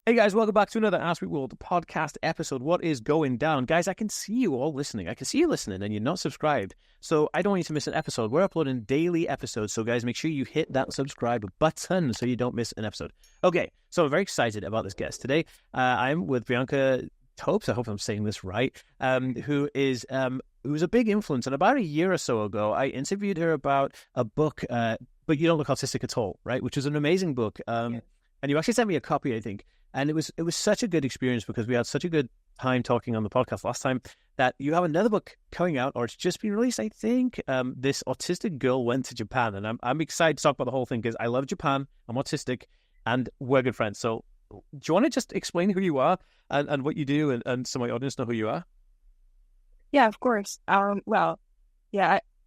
Hey guys, welcome back to another AspieWorld podcast episode. What is going down? Guys, I can see you all listening. I can see you listening and you're not subscribed. So I don't want you to miss an episode. We're uploading daily episodes. So guys, make sure you hit that subscribe button so you don't miss an episode. Okay, so I'm very excited about this guest. Today, I'm with Bianca Topes, I hope I'm saying this right, who's a big influence. And about a year or so ago, I interviewed her about a book, But You Don't Look Autistic at All, right? Which is an amazing book. And you actually sent me a copy, I think. And it was such a good experience because we had such a good time talking on the podcast last time that you have another book coming out, or it's just been released, I think. This autistic girl went to Japan, and I'm excited to talk about the whole thing because I love Japan. I'm autistic, and we're good friends. So, do you want to just explain who you are and what you do, and so my audience know who you are? Yeah, of course.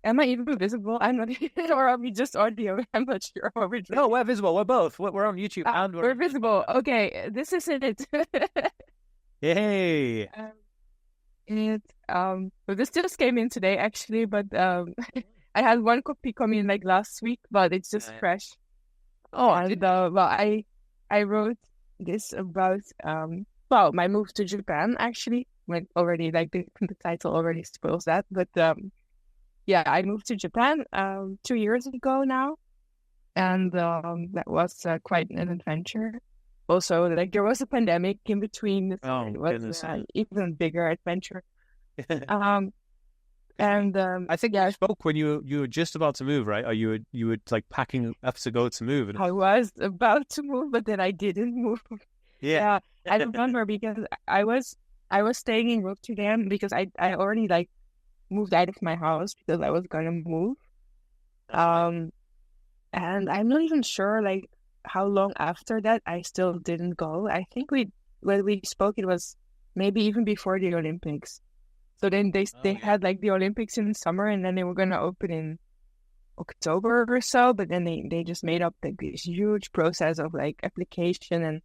Am I even visible? I'm not, or are we just audio? I'm not sure what we're doing. No, we're visible. We're both. We're on YouTube and we're visible. Okay, this is it. Yay! Well, this just came in today actually, but I had one copy come in like last week, but it's just fresh. Oh, and I wrote this about my move to Japan actually. When already like the title already spoils that, but yeah, I moved to Japan 2 years ago now, and that was quite an adventure. Also, like there was a pandemic in between. Oh, it was an even bigger adventure. I think you spoke when you were just about to move, right? Or you were like packing up to go to move. I was about to move, but then I didn't move. Yeah, I remember because I was staying in Rotterdam because I already like moved out of my house because I was gonna move. And I'm not even sure like how long after that I still didn't go. I think when we spoke it was maybe even before the Olympics. So then they had like the Olympics in the summer and then they were gonna open in October or so, but then they just made up like this huge process of like application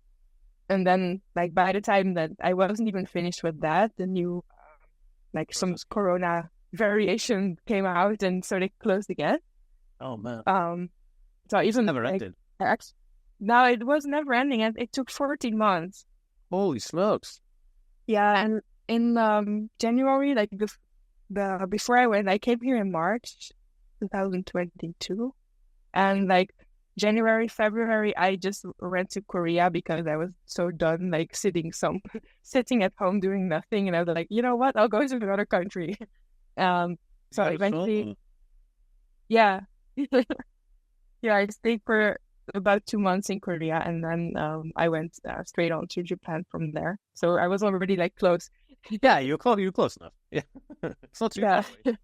and then like by the time that I wasn't even finished with that, the new like some corona variation came out and so they closed again. Oh man. So even never ended. No, it was never ending and it took 14 months. Holy smokes. Yeah, and in January, like before I went, I came here in March 2022, and like January, February, I just went to Korea because I was so done like sitting at home doing nothing, and I was like, you know what, I'll go to another country. So eventually, yeah, yeah, I stayed for about 2 months in Korea, and then I went straight on to Japan from there. So I was already like close. Yeah, you're close enough. Yeah, it's not too far away.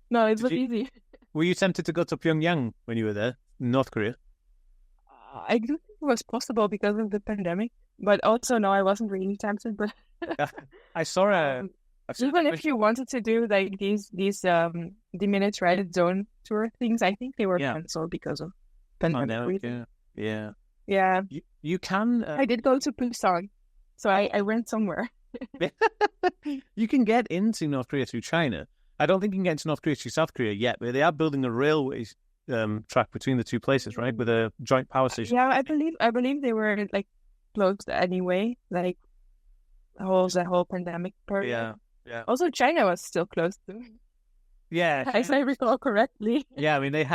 No, it was easy. Were you tempted to go to Pyongyang when you were there, North Korea? I do think it was possible because of the pandemic, but also no, I wasn't really tempted. But I saw even if you wanted to do like these demilitarized zone tour things, I think they were canceled because of pandemic. Yeah. You can. I did go to Busan, so I went somewhere. You can get into North Korea through China. I don't think you can get into North Korea through South Korea yet, but they are building a railway track between the two places, right? With a joint power station. Yeah, I believe they were like closed anyway, like the whole pandemic period. Yeah. Also, China was still closed too. Yeah, if I recall correctly. Yeah, I mean it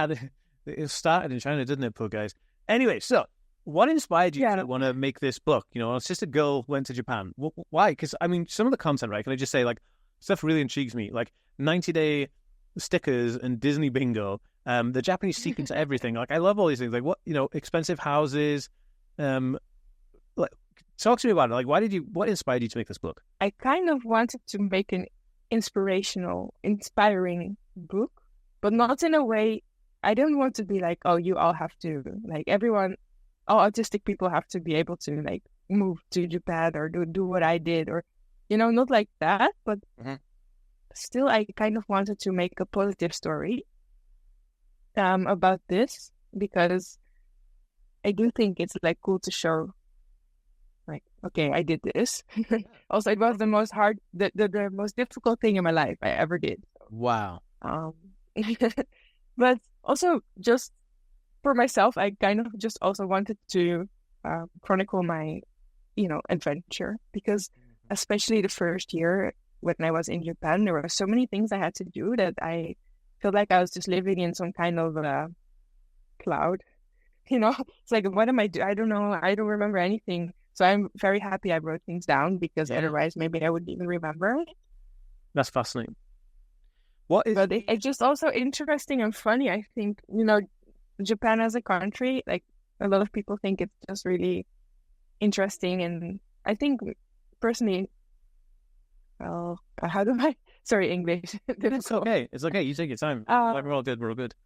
started in China, didn't it, poor guys? Anyway, so what inspired you to want to make this book? You know, it's just a girl went to Japan. Why? Because I mean, some of the content, right? Can I just say, like, stuff really intrigues me, like 90-day stickers and Disney bingo. The Japanese secret to everything. Like, I love all these things. Like, what, you know, expensive houses. Like, talk to me about it. Like, what inspired you to make this book? I kind of wanted to make an inspiring book, but not in a way. I don't want to be like, oh, you all have to, like, all autistic people have to be able to, like, move to Japan or do what I did, or, you know, not like that, but still, I kind of wanted to make a positive story about this, because I do think it's, like, cool to show, like, okay, I did this. Also, it was the most difficult thing in my life I ever did. Wow. But also, just for myself, I kind of just also wanted to chronicle my adventure, because especially the first year when I was in Japan, there were so many things I had to do that I feel like I was just living in some kind of cloud. It's like, what am I doing? I don't know. I don't remember anything. So I'm very happy I wrote things down, because otherwise maybe I wouldn't even remember it. That's fascinating. But it's just also interesting and funny. I think, Japan as a country, like a lot of people think it's just really interesting. And I think personally, well, sorry, English. It's okay. It's okay. You take your time. We're all good. We're all good.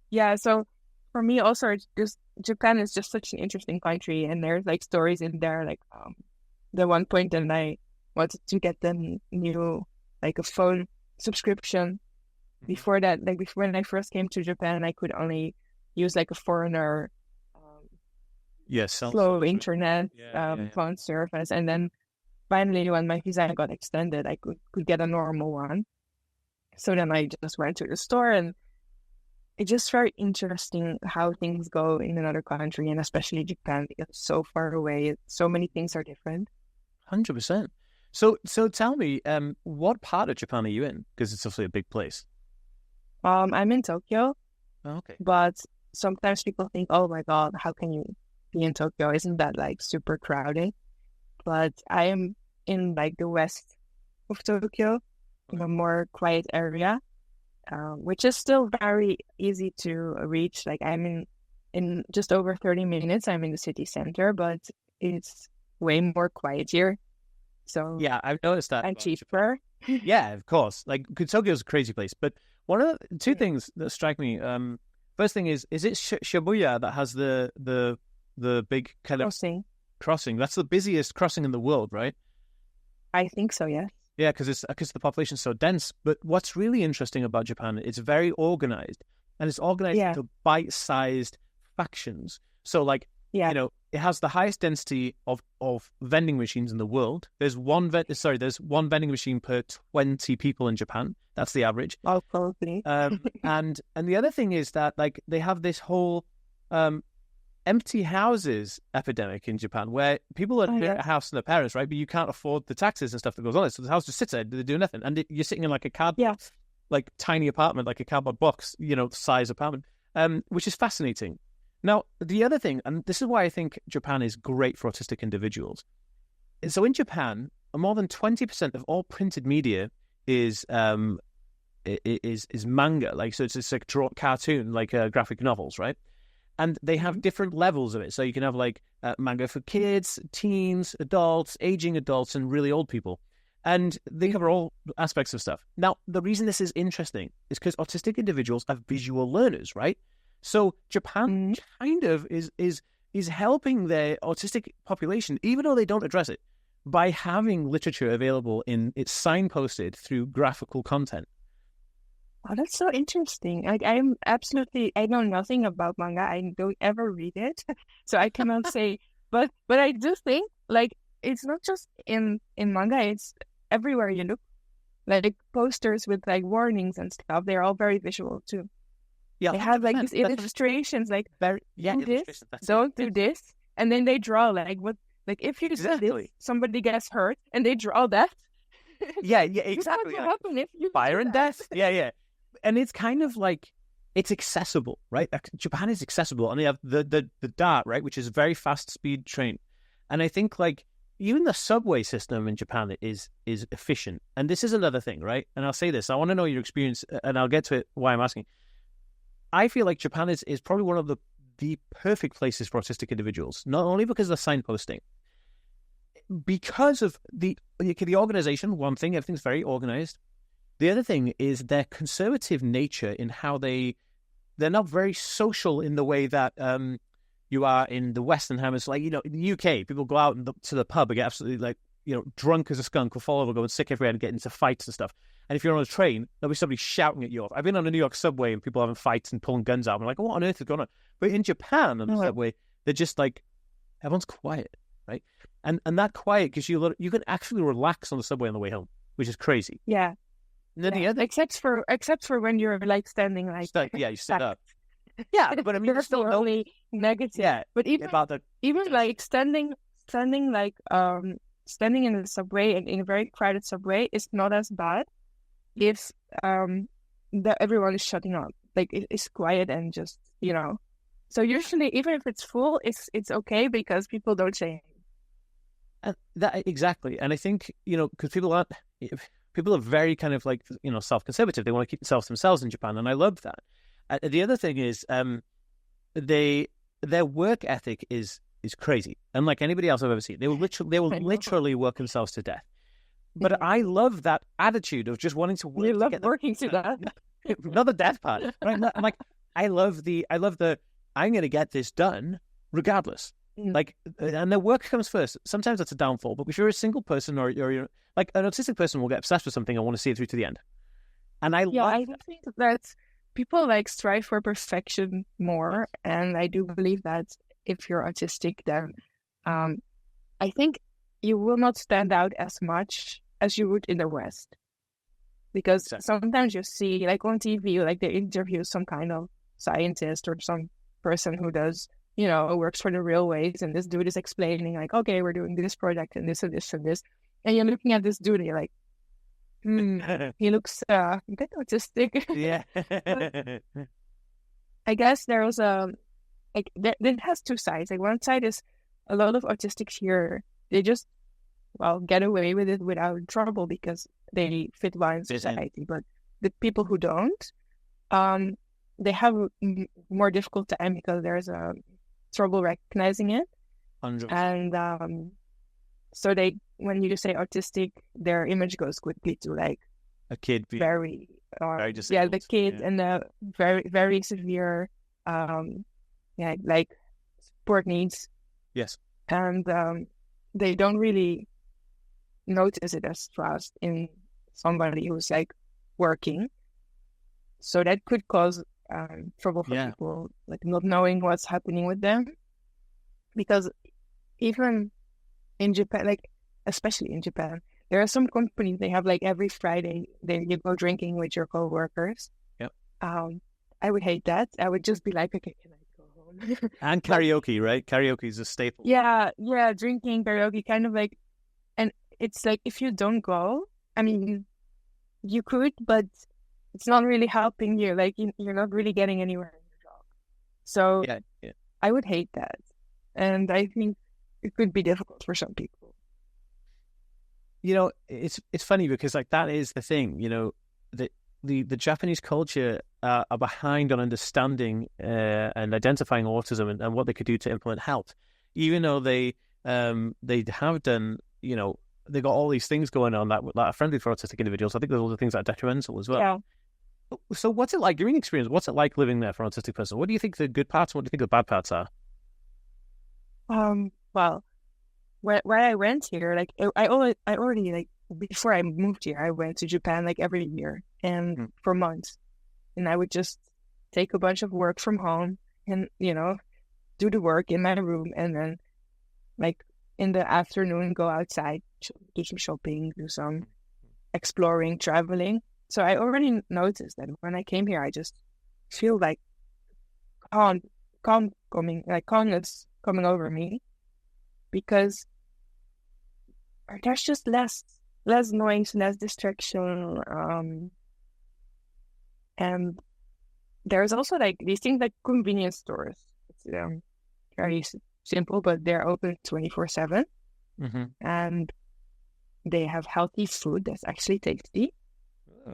Yeah. So for me also, it's just Japan is just such an interesting country, and there's like stories in there. Like the one point that I wanted to get the new like a phone subscription. Before that, like before when I first came to Japan, I could only use like a foreigner slow internet phone service, and then finally when my visa got extended, I could get a normal one. So then I just went to the store, and it's just very interesting how things go in another country, and especially Japan, because it's so far away. So many things are different. 100%. So tell me, what part of Japan are you in? Because it's obviously a big place. I'm in Tokyo. Oh, okay. But sometimes people think, oh my God, how can you be in Tokyo? Isn't that like super crowded? But I am in like the west of Tokyo, in a more quiet area, which is still very easy to reach. Like I'm in just over 30 minutes, I'm in the city center, but it's way more quiet here. So yeah, I've noticed that. And cheaper. Yeah, of course. Like Tokyo's a crazy place. But one of the two things that strike me, first thing is it Shibuya that has the big kind of crossing? That's the busiest crossing in the world, right? I think so, yes. Yeah, because the population's so dense. But what's really interesting about Japan, it's very organized, and it's organized into bite-sized factions. So like, it has the highest density of vending machines in the world. There's one vending machine per 20 people in Japan. That's the average. Oh, probably. And the other thing is that like they have this whole empty houses epidemic in Japan, where people are a house from their parents, right? But you can't afford the taxes and stuff that goes on it. So the house just sits there, they do nothing. And you're sitting in like a cardboard, like tiny apartment, like a cardboard box, size apartment, which is fascinating. Now, the other thing, and this is why I think Japan is great for autistic individuals. So in Japan, more than 20% of all printed media is manga. Like, so it's like cartoon, like graphic novels, right? And they have different levels of it. So you can have like manga for kids, teens, adults, aging adults, and really old people. And they cover all aspects of stuff. Now, the reason this is interesting is because autistic individuals are visual learners, right? So Japan kind of is helping their autistic population, even though they don't address it, by having literature available it's signposted through graphical content. Oh, that's so interesting. I know nothing about manga. I don't ever read it, so I cannot say. But I do think like it's not just in manga; it's everywhere you look. Like posters with like warnings and stuff. They're all very visual too. Yeah, they have like these illustrations, like do this, don't do this, and then they draw like what, like if you do this, somebody gets hurt, and they draw that. Yeah, exactly. What happen if you fire and death? Yeah. And it's kind of like, it's accessible, right? Japan is accessible, and they have the DART, right, which is a very fast speed train. And I think like even the subway system in Japan is efficient. And this is another thing, right? And I'll say this, I want to know your experience, and I'll get to it why I'm asking. I feel like Japan is probably one of the perfect places for autistic individuals, not only because of the signposting, because of the organization. One thing, everything's very organized. The other thing is their conservative nature in how they're not very social in the way that you are in the Western Hemisphere. Like, in the UK, people go out to the pub and get absolutely like, drunk as a skunk, will fall over, go and sick everywhere and get into fights and stuff. And if you're on a train, there'll be somebody shouting at you. I've been on a New York subway and people having fights and pulling guns out. I'm like, what on earth is going on? But in Japan, on the subway, they're just like, everyone's quiet, right? And that quiet gives you you can actually relax on the subway on the way home, which is crazy. Yeah. And then the other, except for when you're like standing like you sit up. Yeah, but I mean, you're still only negative. Yeah, but even like standing standing in the subway and in a very crowded subway is not as bad if everyone is shutting up. Like it's quiet and just, So usually, even if it's full, it's okay because people don't say anything. Exactly. And I think, because people are very kind of like, self-conservative. They want to keep themselves in Japan. And I love that. The other thing is their work ethic is crazy. Unlike anybody else I've ever seen. They will literally work themselves to death. But I love that attitude of just wanting to work. You love working to death. Not the death part. I'm like, I love the I'm going to get this done regardless. Like, and the work comes first. Sometimes that's a downfall, but if you're a single person or you're like an autistic person will get obsessed with something and want to see it through to the end. And I think that people like strive for perfection more. And I do believe that if you're autistic, then I think you will not stand out as much as you would in the West. Because sometimes you see, like on TV, like they interview some kind of scientist or some person who does, works for the railways, and this dude is explaining like, okay, we're doing this project and this and this and this. And you're looking at this dude and you're like, he looks a bit autistic. Yeah. I guess there was that has two sides. Like one side is a lot of autistics here, they just, get away with it without trouble because they fit well in society. But the people who don't, they have a more difficult time because there's trouble recognizing it. 100%. And so when you say autistic, their image goes quickly to like a kid very disabled. The kid and the very, very severe like support needs. Yes. And they don't really notice it as fast in somebody who's like working. So that could cause trouble for people, like not knowing what's happening with them. Because even in Japan, like especially in Japan, there are some companies, they have like every Friday, you go drinking with your co-workers. Yep. I would hate that. I would just be like, okay, can I go home? And karaoke, right? Karaoke is a staple. Yeah, drinking, karaoke, kind of like, and it's like if you don't go, I mean, you could, but it's not really helping you. Like you're not really getting anywhere in your job. So I would hate that, and I think it could be difficult for some people. It's funny because like that is the thing. The Japanese culture are behind on understanding and identifying autism and what they could do to implement help, even though they have done, they got all these things going on that are friendly for autistic individuals. I think there's other things that are detrimental as well. Yeah. So what's it like, your experience? What's it like living there for an autistic person? What do you think the good parts? What do you think the bad parts are? Well, where I went here, like I already like before I moved here, I went to Japan like every year and for months, and I would just take a bunch of work from home and do the work in my room, and then like in the afternoon go outside, do some shopping, do some exploring, traveling. So I already noticed that when I came here, I just feel like calmness coming over me, because there's just less noise, less distraction, and there's also like these things like convenience stores. It's very simple, but they're open 24/7, and they have healthy food that's actually tasty.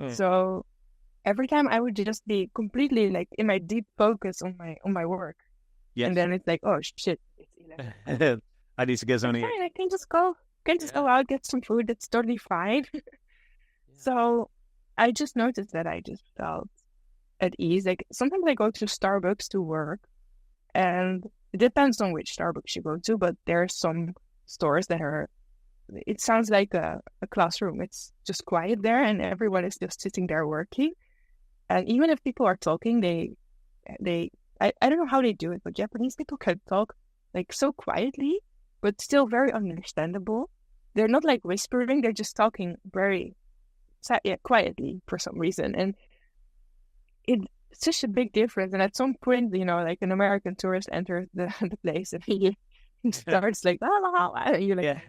So every time I would just be completely like in my deep focus on my work, and then it's like, oh shit, it's 11. I need to get something. Fine, I can just go out, get some food. That's totally fine. So I just noticed that I just felt at ease. Like sometimes I go to Starbucks to work, and it depends on which Starbucks you go to, but there are some stores that are, it sounds like a classroom. It's just quiet there, and everyone is just sitting there working. And even if people are talking, I don't know how they do it, but Japanese people can talk like so quietly, but still very understandable. They're not like whispering, they're just talking very quietly for some reason. And it's such a big difference. And at some point, like an American tourist enters the place, and He starts like, and you're like, yeah.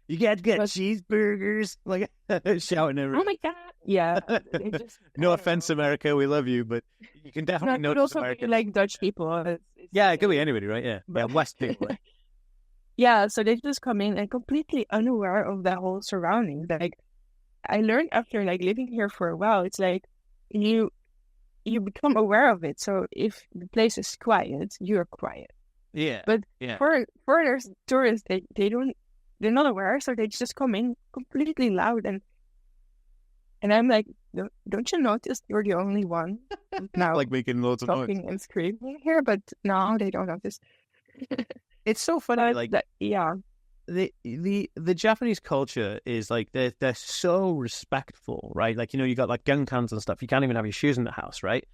You get cheeseburgers, like shouting oh my God. Yeah. They just, no offense, America, we love you, but you can definitely no, notice also Americans. like Dutch people. Yeah, it could be anybody, right? Yeah, but, yeah, West people. Right? yeah, so they just come in and completely unaware of the whole surroundings. Like I learned after like living here for a while, it's like you become aware of it. So if the place is quiet, you're quiet. Yeah. But yeah. for tourists, they're not aware, so they just come in completely loud and I'm like, don't you notice you're the only one now like making loads of talking noise and screaming here? But no, they don't notice. It's so funny, like yeah. The Japanese culture is like they're so respectful, right? Like, you got like gun cans and stuff. You can't even have your shoes in the house, right?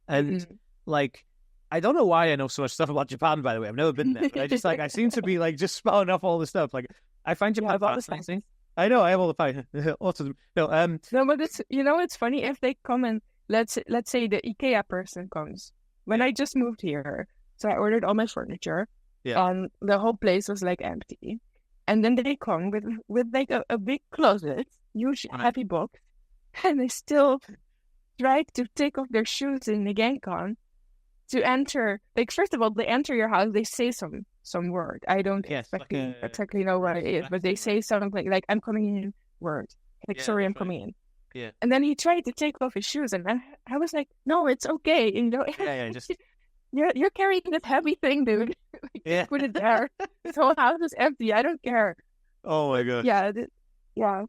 And like, I don't know why I know so much stuff about Japan, by the way. I've never been there, but I seem to be like just spouting off all this stuff. Like, I find Japan fascinating. I know I have all the fun. Autism. No, but it's funny if they come and let's say the IKEA person comes. When I just moved here, so I ordered all my furniture. Yeah. The whole place was like empty. And then they come with like a big closet, huge heavy box, and they still try to take off their shoes in the Genkan to enter. Like, first of all, they enter your house, they say some word. I don't exactly know what it is, but they say something like I'm coming in word. Like, sorry, I'm coming in. Yeah. And then he tried to take off his shoes, and I was like, no, it's okay. Just You're carrying this heavy thing, dude. Put it there. This whole house is empty. I don't care. Oh my God. Yeah. Yeah.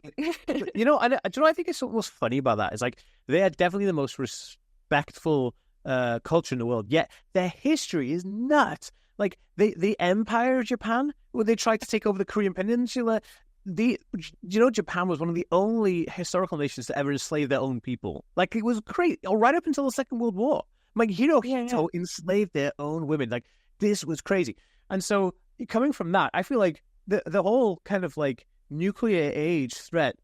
do you know, I think it's what's funny about that is like they are definitely the most respectful culture in the world. Yet their history is nuts. Like the Empire of Japan, where they tried to take over the Korean Peninsula. Japan was one of the only historical nations to ever enslave their own people. Like, it was great, right up until the Second World War. Like, Hirohito enslaved their own women. Like, this was crazy. And so, coming from that, I feel like the whole kind of like nuclear age threat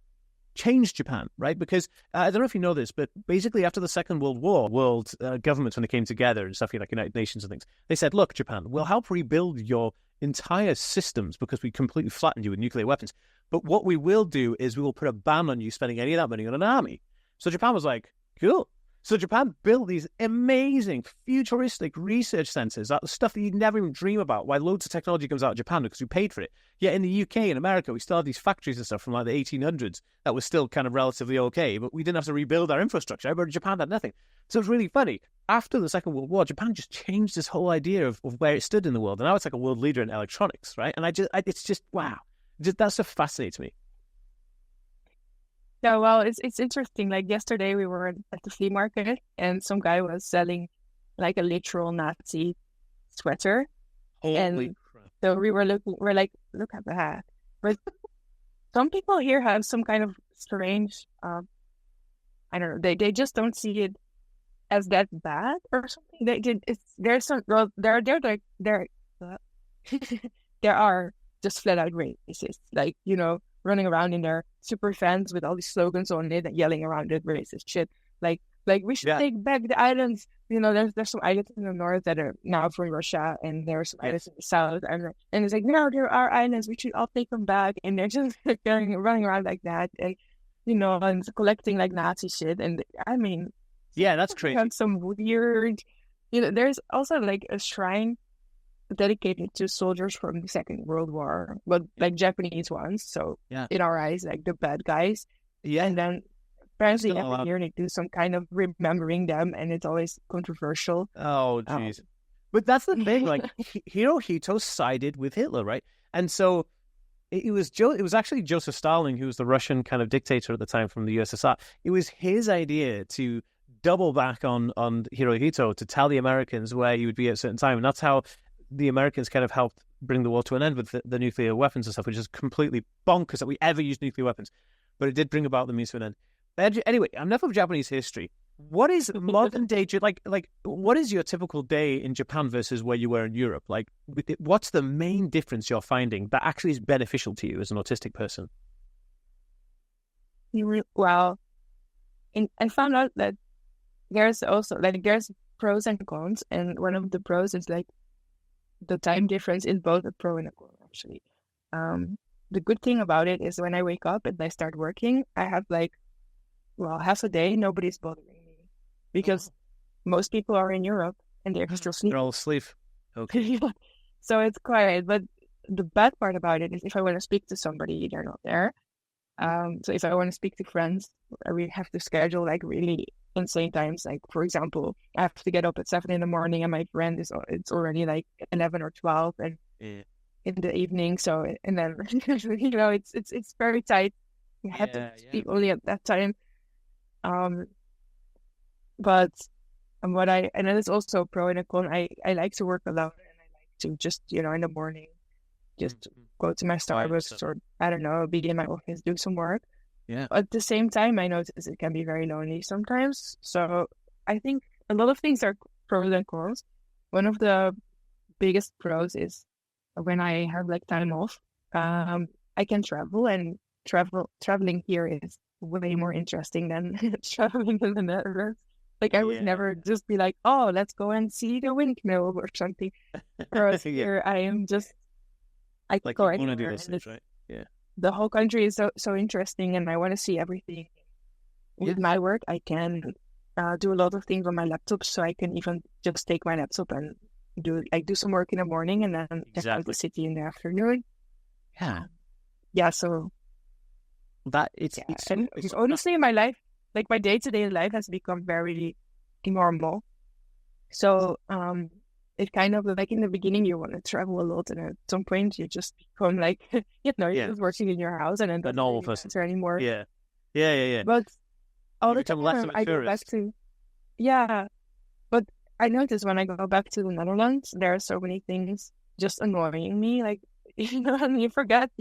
changed Japan, right? Because I don't know if you know this, but basically after the Second World War, world governments, when they came together and stuff like United Nations and things, they said, look, Japan, we'll help rebuild your entire systems because we completely flattened you with nuclear weapons. But what we will do is we will put a ban on you spending any of that money on an army. So Japan was like, cool. So Japan built these amazing futuristic research centers, that stuff that you'd never even dream about, why loads of technology comes out of Japan because we paid for it. Yet in the UK and America, we still have these factories and stuff from like the 1800s that was still kind of relatively okay, but we didn't have to rebuild our infrastructure. But Japan had nothing. So it's really funny. After the Second World War, Japan just changed this whole idea of where it stood in the world. And now it's like a world leader in electronics, right? And it's just, wow. That stuff fascinates me. Yeah, well, it's interesting. Like yesterday, we were at the flea market, and some guy was selling like a literal Nazi sweater. Holy crap! So we're like, look at that. But some people here have some kind of strange, I don't know. They just don't see it as that bad or something. There are just flat out racists, like, running around in their super fans with all these slogans on it and yelling around it racist shit. Like we should take back the islands. There's some islands in the north that are now from Russia, and there's some islands in the south, and it's like, no, there are islands. We should all take them back. And they're just running around like that, and and collecting like Nazi shit. And I mean, yeah, that's crazy. Have some weird, there's also like a shrine dedicated to soldiers from the Second World War, but like Japanese ones. So in our eyes, like the bad guys. Yeah. And then apparently every year they do some kind of remembering them, and it's always controversial. Oh, jeez. But that's the thing. Like, Hirohito sided with Hitler, right? And so it was actually Joseph Stalin, who was the Russian kind of dictator at the time from the USSR. It was his idea to double back on Hirohito, to tell the Americans where he would be at a certain time, and that's how the Americans kind of helped bring the war to an end with the nuclear weapons and stuff, which is completely bonkers that we ever used nuclear weapons. But it did bring about the means to an end. But anyway, enough of Japanese history. What is modern day, like what is your typical day in Japan versus where you were in Europe? Like, what's the main difference you're finding that actually is beneficial to you as an autistic person? Well, I found out that there's also, like, there's pros and cons, and one of the pros is like the time difference is both a pro and a con, actually. The good thing about it is when I wake up and I start working, I have like, well, half a day, nobody's bothering me because most people are in Europe and they're still sleeping. They're all asleep. Okay. So it's quiet. But the bad part about it is if I want to speak to somebody, they're not there. So if I want to speak to friends, I really have to schedule like really insane times. Like, for example, I have to get up at 7 a.m. and my friend it's already like 11 or 12 and in the evening. So, and then, it's very tight. You have to speak only at that time. But and then it's also a pro and a con. I like to work alone and I like to just, in the morning, just go to my Starbucks or, I don't know, be in my office, do some work. Yeah. At the same time, I notice it can be very lonely sometimes. So I think a lot of things are pros and cons. One of the biggest pros is when I have like time off, I can travel, and traveling here is way more interesting than traveling in the Netherlands. Like I would never just be like, oh, let's go and see the windmill or something. Whereas here I am just, I like go you want to do anywhere, those things, right? Yeah. the whole country is so interesting, and I want to see everything. With my work, I can do a lot of things on my laptop, so I can even just take my laptop and do some work in the morning and then check out the city in the afternoon. Yeah. So that it's honestly, my life, like my day-to-day life, has become very normal. So it kind of like in the beginning you want to travel a lot, and at some point you just become like you're just working in your house and then a normal person anymore. Yeah. But all the time I go back to but I notice when I go back to the Netherlands, there are so many things just annoying me. Like, and you forget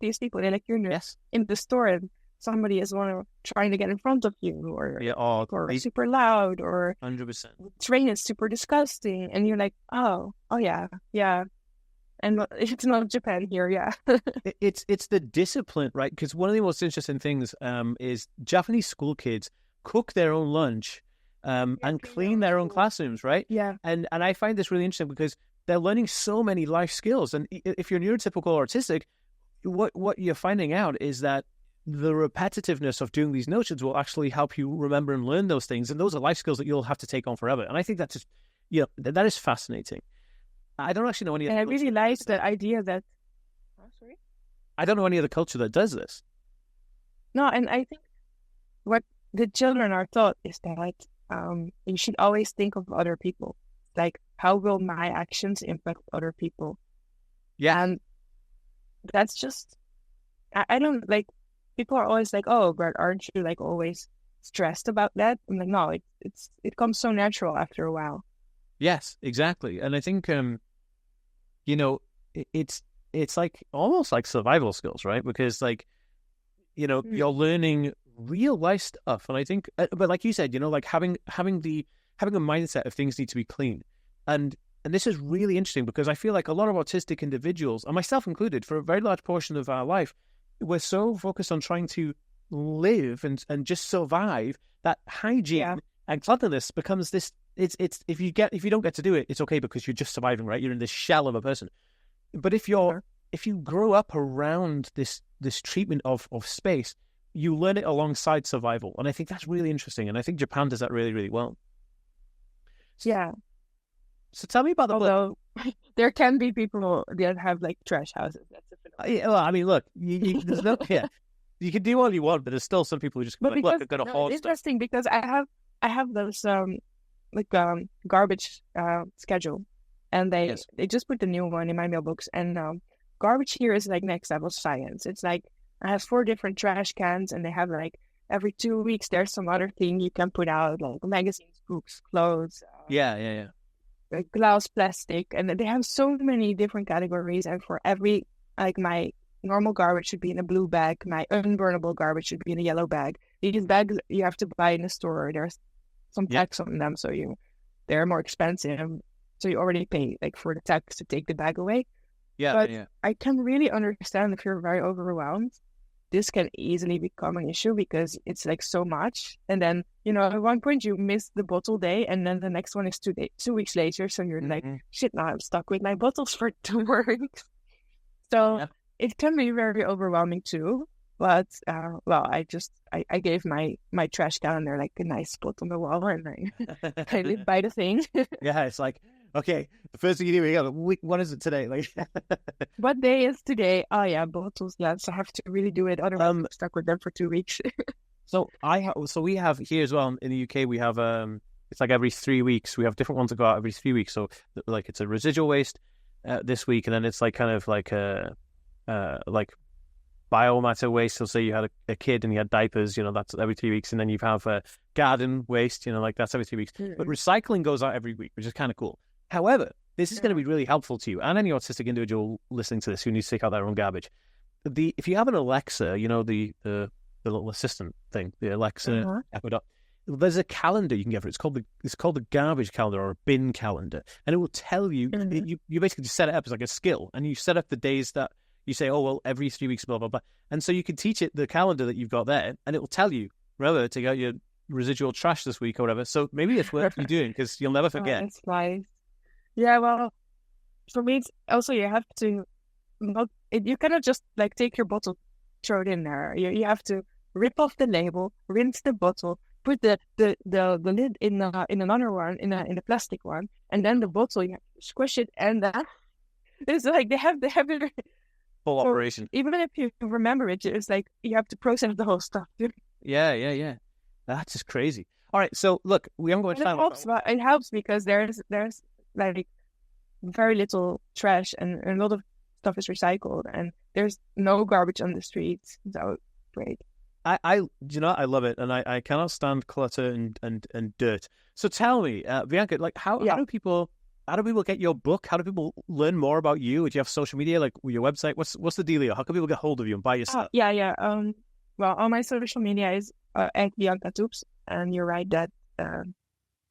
these people. They're like, you're in the store and somebody is trying to get in front of you, or super loud, or 100%. The train is super disgusting, and you're like, oh yeah, and it's not Japan here, it's the discipline, right? Because one of the most interesting things is Japanese school kids cook their own lunch. And clean their own classrooms, right? Yeah. And I find this really interesting because they're learning so many life skills. And if you're neurotypical or autistic, what you're finding out is that the repetitiveness of doing these notions will actually help you remember and learn those things. And those are life skills that you'll have to take on forever. And I think that's just, that is fascinating. I don't actually know any other culture. I really like the idea that... sorry? I don't know any other culture that does this. No, and I think what the children are taught is that you should always think of other people. Like, how will my actions impact other people? Yeah. And that's just, I don't like, people are always like, oh, but aren't you like always stressed about that? I'm like, no, it comes so natural after a while. Yes, exactly. And I think, it's like almost like survival skills, right? Because like, you're learning real life stuff. And I think, but like you said, like having a mindset of things need to be clean. And this is really interesting because I feel like a lot of autistic individuals, and myself included, for a very large portion of our life, we're so focused on trying to live and just survive that hygiene and cleanliness becomes this. It's if you don't get to do it, it's okay because you're just surviving, right? You're in this shell of a person. But if you grow up around this treatment of space, you learn it alongside survival. And I think that's really interesting. And I think Japan does that really, really well. Yeah. So tell me about Although there can be people that have like trash houses. That's a phenomenon. Well, I mean, look, there's no, you can do all you want, but there's still some people who just look, I've got to hoard stuff. It's interesting because I have those garbage schedule, and they just put the new one in my mailbox, and garbage here is like next level science. It's like I have 4 different trash cans, and they have like every 2 weeks there's some other thing you can put out, like magazines, books, clothes. Like glass, plastic, and they have so many different categories. And for every, like my normal garbage should be in a blue bag, my unburnable garbage should be in a yellow bag. These bags you have to buy in the store. There's some tax on them, so they're more expensive. So you already pay like for the tax to take the bag away. I can really understand if you're very overwhelmed. this can easily become an issue because it's like so much. And then, at one point you miss the bottle day and then the next one is 2 weeks later. So you're like, shit, now I'm stuck with my bottles for 2 more weeks. So it can be very overwhelming too. But, I gave my trash calendar like a nice spot on the wall and I live by the thing. Yeah, it's like, okay, the first thing you do, what is it today? Like, what day is today? Oh yeah, bottles. Yeah, so I have to really do it. Otherwise, I'm stuck with them for 2 weeks. So we have here as well in the UK. We have it's like every 3 weeks. We have different ones that go out every 3 weeks. So like it's a residual waste this week, and then it's like kind of like like biomatter waste. So say you had a kid and you had diapers, that's every 3 weeks, and then you have garden waste, like that's every 3 weeks. But recycling goes out every week, which is kind of cool. However, this is going to be really helpful to you and any autistic individual listening to this who needs to take out their own garbage. If you have an Alexa, the little assistant thing, the Alexa Echo Dot, there's a calendar you can get for it. It's called the garbage calendar or a bin calendar, and it will tell you. You basically just set it up as like a skill, and you set up the days that you say, oh, well, every 3 weeks, blah, blah, blah. And so you can teach it the calendar that you've got there, and it will tell you, remember, take out your residual trash this week or whatever. So maybe it's worth you doing because you'll never forget. That's nice. Yeah, well, for me, it's also you have to you cannot just like take your bottle, throw it in there. You have to rip off the label, rinse the bottle, put the lid in another one, in a plastic one, and then the bottle, you have to squish it, and it's like they have their full operation. Even if you remember it, it's like you have to process the whole stuff. Yeah. That's just crazy. All right, so look, we haven't got time. It helps because there's like very little trash and a lot of stuff is recycled and there's no garbage on the streets. So great. I love it, and I cannot stand clutter and dirt. So tell me, Bianca, like how do people get your book? How do people learn more about you? Do you have social media, like your website? What's the dealio? How can people get hold of you and buy your stuff? Yeah. Well, all my social media is at Bianca Toops, and you're right that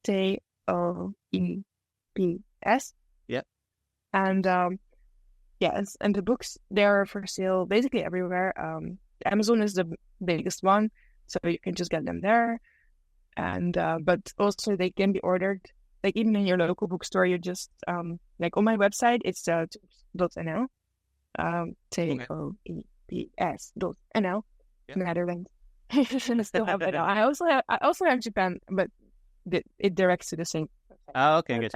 TOEPS. Yeah. And yes, and the books, they are for sale basically everywhere. Amazon is the biggest one, so you can just get them there. And but also they can be ordered like even in your local bookstore. You just like on my website, it's toops.nl, TOEPS.nl, Netherlands. I still have that now. I also have Japan, but it directs to the same. Oh, okay, good.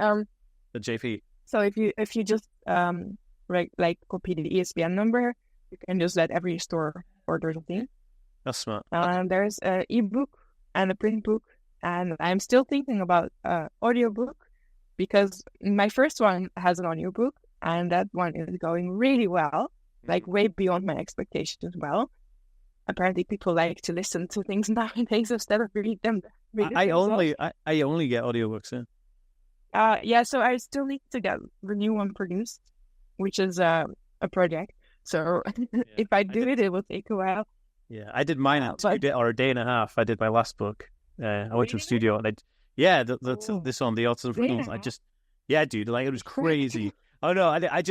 The JP. So if you just like copy the ESPN number, you can just let every store order the thing. That's smart. There's an ebook and a print book, and I'm still thinking about audiobook because my first one has an audiobook, and that one is going really well, like way beyond my expectations as well. Apparently, people like to listen to things nowadays instead of read them. I only get audiobooks. Yeah. So I still need to get the new one produced, which is a project. So if I do it will take a while. Yeah, I did mine in a day and a half. I did my last book. I went to a studio and this one, the Autism for Adults. Dude, like it was crazy. Oh no, I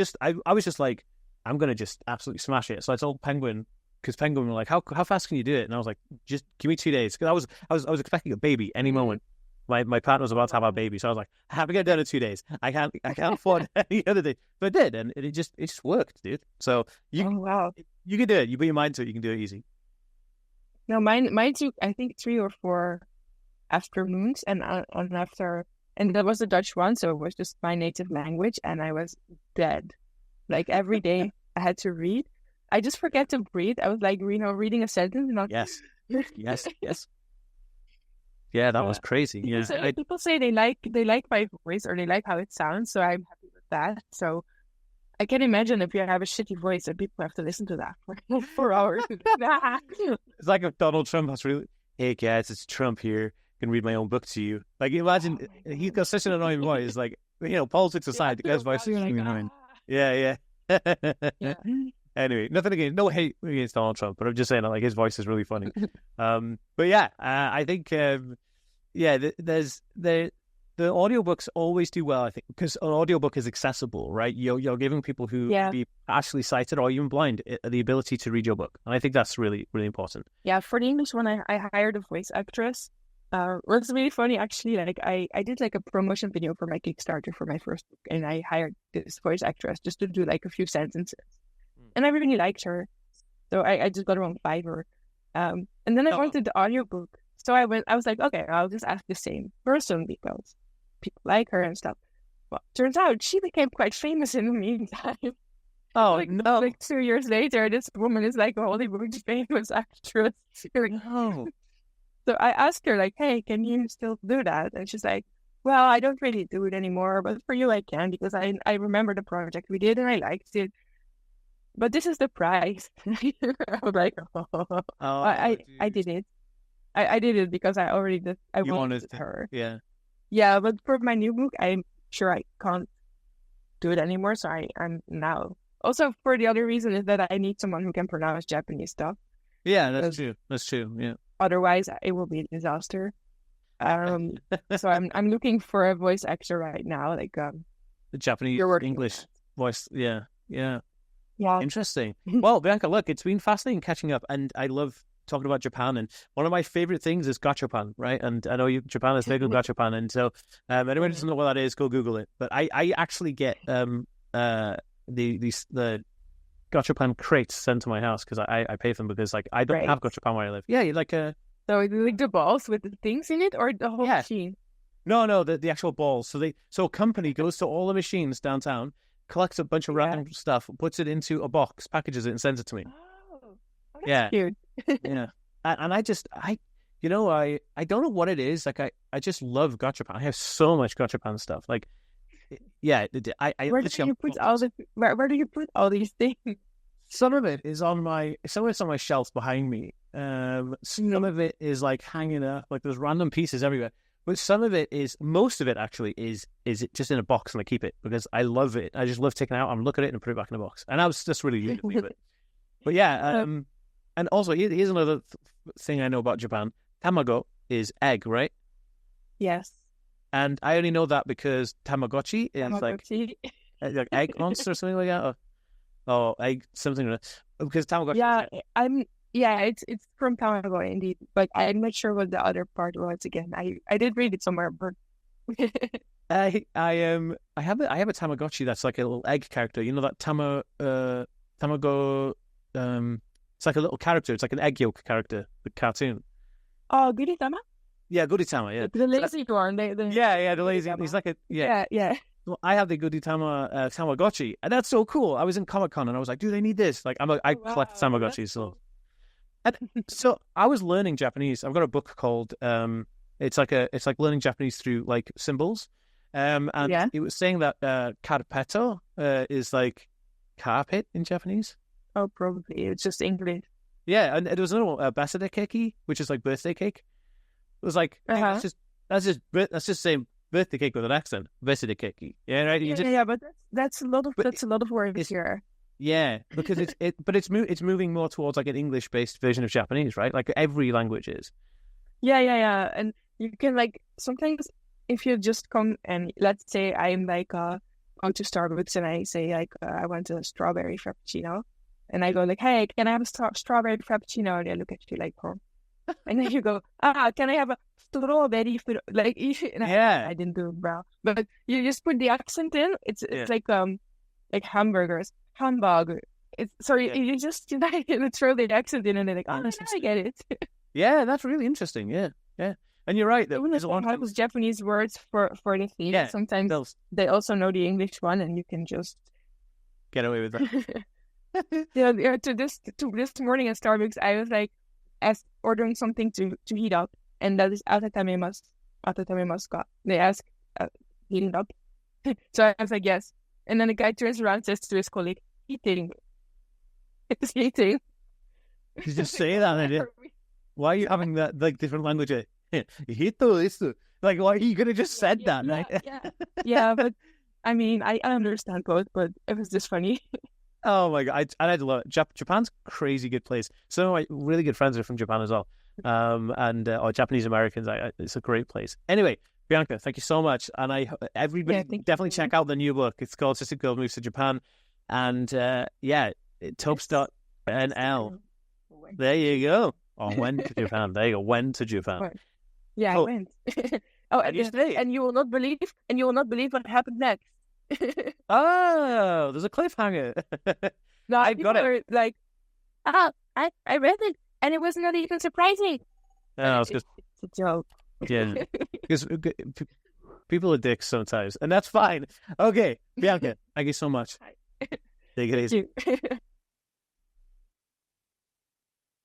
was just like, I'm gonna just absolutely smash it. So I told Penguin, because Penguin were like, how fast can you do it? And I was like, just give me 2 days, because I was expecting a baby any moment. My partner was about to have a baby, so I was like, I have to get it done in 2 days. I can't afford any other day. But I did, and it just worked, dude. So you can do it. You put your mind to it, you can do it easy. No, mine took I think 3 or 4 afternoons, and that was the Dutch one, so it was just my native language, and I was dead. Like every day I had to read. I just forget to breathe. I was like, reading a sentence. And not... Yes. Yeah, that was crazy. Yeah, people say they like my voice or they like how it sounds, so I'm happy with that. So I can imagine if you have a shitty voice and people have to listen to that for 4 hours. It's like if Donald Trump has really, hey guys, it's Trump here. I can read my own book to you. Like imagine he's got such an annoying voice. Like politics aside, the guy's voice is really annoying. Yeah. Anyway, nothing against, no hate against Donald Trump, but I'm just saying that like his voice is really funny. But yeah, I think there's the audiobooks always do well, I think, because an audiobook is accessible, right? You're giving people who be partially sighted or even blind the ability to read your book. And I think that's really, really important. Yeah, for the English one, I hired a voice actress. What's really funny, actually, like I did like a promotion video for my Kickstarter for my first book, and I hired this voice actress just to do like a few sentences. And I really liked her. So I just got her on Fiverr. And then I wanted the audiobook. So I was like, okay, I'll just ask the same person because people like her and stuff. Well, turns out she became quite famous in the meantime. Oh, like, no. Like 2 years later, this woman is like a Hollywood famous actress. No. So I asked her, like, hey, can you still do that? And she's like, well, I don't really do it anymore, but for you I can because I remember the project we did and I liked it. But this is the price. I was like, I did it. I did it because I already did. I wanted her. Yeah. Yeah, but for my new book, I'm sure I can't do it anymore. So I'm now. Also, for the other reason is that I need someone who can pronounce Japanese stuff. Yeah, that's true. That's true. Yeah. Otherwise, it will be a disaster. So I'm looking for a voice actor right now, like the Japanese English voice. Yeah, yeah, yeah. Interesting. Well, Bianca, look, it's been fascinating catching up, and I love talking about Japan. And one of my favorite things is gachapan, right? And I know Japan is big on gachapan, and so anyone who doesn't know what that is, go Google it. But I actually get the gachapan crates sent to my house because I pay for them because like I don't have gachapan where I live. Yeah, like So like the balls with the things in it or the whole machine? No, the actual balls. So a company goes to all the machines downtown, collects a bunch of random stuff, puts it into a box, packages it, and sends it to me. Oh, that's cute. Yeah. And I don't know what it is. Like I just love gachapan. I have so much gachapan stuff. Like, yeah, where do you put all these things? Some of it is on my shelf behind me. Some of it is like hanging up, like there's random pieces everywhere. But most of it actually is it just in a box and I keep it because I love it. I just love taking it out and look at it and put it back in a box. And I was just really leave it. But yeah, and also here's another thing I know about Japan. Tamago is egg, right? Yes. And I only know that because Tamagotchi is like egg monster or something like that. Or egg something like that. Because Tamagotchi. Yeah, it's from Tamago indeed, but I'm not sure what the other part was again. I did read it somewhere, but I have a Tamagotchi that's like a little egg character. You know that Tamago. It's like a little character. It's like an egg yolk character, the cartoon. Oh, Guditama? Yeah, Guditama. Yeah, the lazy one. The lazy. He's like a yeah. Well, I have the Guditama Tamagotchi, and that's so cool. I was in Comic-Con and I was like, "Do they need this?" Like, I collect Tamagotchis, so. And so I was learning Japanese. I've got a book called it's like learning Japanese through like symbols. And it was saying that carpeto is like carpet in Japanese. Oh, probably. It's just English. Yeah, and there was another one, basade keki, which is like birthday cake. It was like that's just saying birthday cake with an accent. Basade keki. Yeah, right. Yeah, but that's a lot of words here. Yeah, because it's moving more towards like an English-based version of Japanese, right? Like every language is. Yeah, and you can like sometimes if you just come and let's say I'm like go to Starbucks and I say like I want a strawberry frappuccino, and I go like, hey, can I have a strawberry frappuccino? And they look at you like, oh, and then you go, can I have a strawberry like? I didn't do it well, but you just put the accent in. It's like hamburgers. Hamburger. You just throw the accent in and they're like, oh, I get it. Yeah, that's really interesting. Yeah. And you're right. There's a lot of Japanese words for the theme. Yeah, sometimes they also know the English one, and you can just get away with that. To this morning at Starbucks, I was like ordering something to heat up, and that is atatame masu. They ask heating up, so I was like yes, and then the guy turns around and says to his colleague, "Heating." It's heating. You just say that. Why are you having that like different language? Hito. Like, why you could have just said that, right? Yeah, but I mean, I understand both, but it was just funny. Oh my god, I'd love it. Japan's a crazy good place. Some of my really good friends are from Japan as well, or Japanese Americans. It's a great place. Anyway, Bianca, thank you so much. And everybody definitely check out the new book. It's called Autistic Girl Moves to Japan. And Topstart.nl. There you go. Or when to Japan. There you go. When to Japan. Yeah, I went. And you will not believe what happened next. Oh, there's a cliffhanger. No, I got it. Like, I read it, and it was not even surprising. No, it's a joke. Yeah, because people are dicks sometimes, and that's fine. Okay, Bianca, thank you so much. Hi. Take it easy.